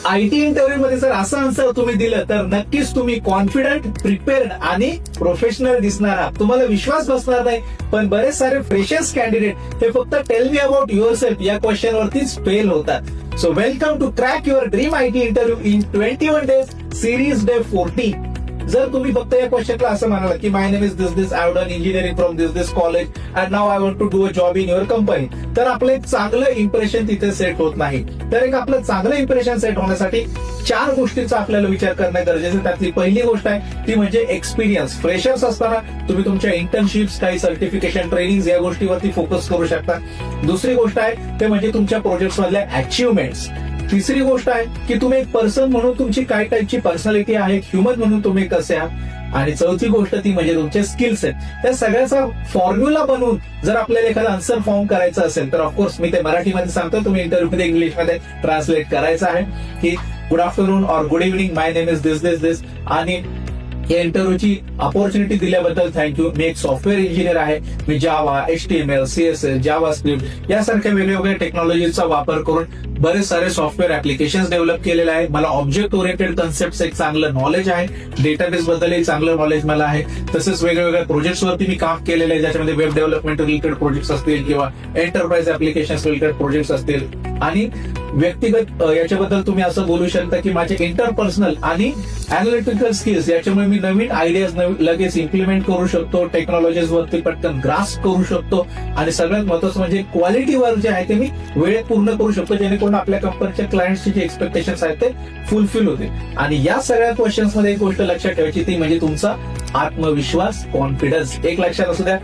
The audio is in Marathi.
आयटी इंटरव्ह्यू मध्ये जर असं आन्सर तुम्ही दिलं तर नक्कीच तुम्ही कॉन्फिडंट, प्रिपेअर्ड आणि प्रोफेशनल दिसणार आहात. तुम्हाला विश्वास बसणार नाही. पण बरेच सारे फ्रेशर्स कॅन्डिडेट हे फक्त tell me about yourself या क्वेश्चन वरतीच फेल होतात. So welcome to crack your dream IT interview in 21 days series day 40. जर तुम्ही फक्त या क्वेश्चनला असं म्हणाल की my name is this I done engineering from this college and now I want to do a job in your company, तर आपलं एक चांगलं इम्प्रेशन तिथे सेट होत नाही. तर एक आपलं चांगलं इम्प्रेशन सेट होण्यासाठी 4 गोष्टींचा आपल्याला विचार करणं गरजेचं आहे. त्यातली पहिली गोष्ट आहे ती म्हणजे एक्सपिरियन्स. फ्रेशर्स असताना तुम्ही तुमच्या इंटर्नशिप्स, काही सर्टिफिकेशन, ट्रेनिंग या गोष्टीवरती फोकस करू शकता. दुसरी गोष्ट आहे ते म्हणजे तुमच्या प्रोजेक्ट्स मधल्या अचिव्हमेंट्स. तिसरी गोष्ट आहे की तुम्ही एक पर्सन म्हणून तुमची काय टाईपची पर्सनॅलिटी आहे, ह्युमन म्हणून तुम्ही कसे आहात. आणि चौथी गोष्ट ती म्हणजे तुमचे स्किल्स आहेत. त्या सगळ्याचा फॉर्म्युला बनवून जर आपल्याला एखादा आन्सर फॉर्म करायचा असेल तर ऑफकोर्स मी ते मराठीमध्ये सांगतो, तुम्ही इंटरव्ह्यू मध्ये इंग्लिशमध्ये ट्रान्सलेट करायचं आहे की good afternoon or good evening, my name is this आणि या इंटरव्ह्यूची अपॉर्च्युनिटी दिल्याबद्दल थँक्यू. मी एक सॉफ्टवेअर इंजिनियर आहे. मी जावा, HTML, CSS, जावा स्क्रिप्ट यासारख्या वेगवेगळ्या टेक्नॉलॉजीचा वापर करून बरेच सारे सॉफ्टवेअर ऍप्लिकेशन डेव्हलप केलेले आहे. मला ऑब्जेक्ट ओरिएंटेड कन्सेप्ट एक चांगलं नॉलेज आहे. डेटाबेस बद्दल एक चांगलं नॉलेज मला आहे. तसेच वेगवेगळ्या प्रोजेक्ट्स वरती मी काम केलेलं आहे, ज्याच्यामध्ये वेब डेव्हलपमेंट रिलेटेड प्रोजेक्ट्स असतील किंवा एंटरप्राइज ऍप्लिकेशन रिलेटेड प्रोजेक्ट्स असतील. आणि व्यक्तिगत याच्याबद्दल तुम्ही असं बोलू शकता की माझे इंटरपर्सनल आणि अॅनालिटिकल स्किल्स याच्यामुळे मी नवीन आयडियाज लगेच इम्प्लिमेंट करू शकतो, टेक्नॉलॉजीज वरती पटकन ग्रास्प करू शकतो आणि सगळ्यात महत्वाचं म्हणजे क्वालिटीवर जे आहे ते मी वेळेत पूर्ण करू शकतो, जेणेकरून आपल्या कंपनीच्या क्लायंटचे जे एक्सपेक्टेशन्स आहेत ते फुलफिल होते. आणि या सगळ्या क्वेश्चन्स मध्ये एक गोष्ट लक्षात ठेवायची ती म्हणजे तुमचा आत्मविश्वास, कॉन्फिडन्स. एक लक्षात असू द्या,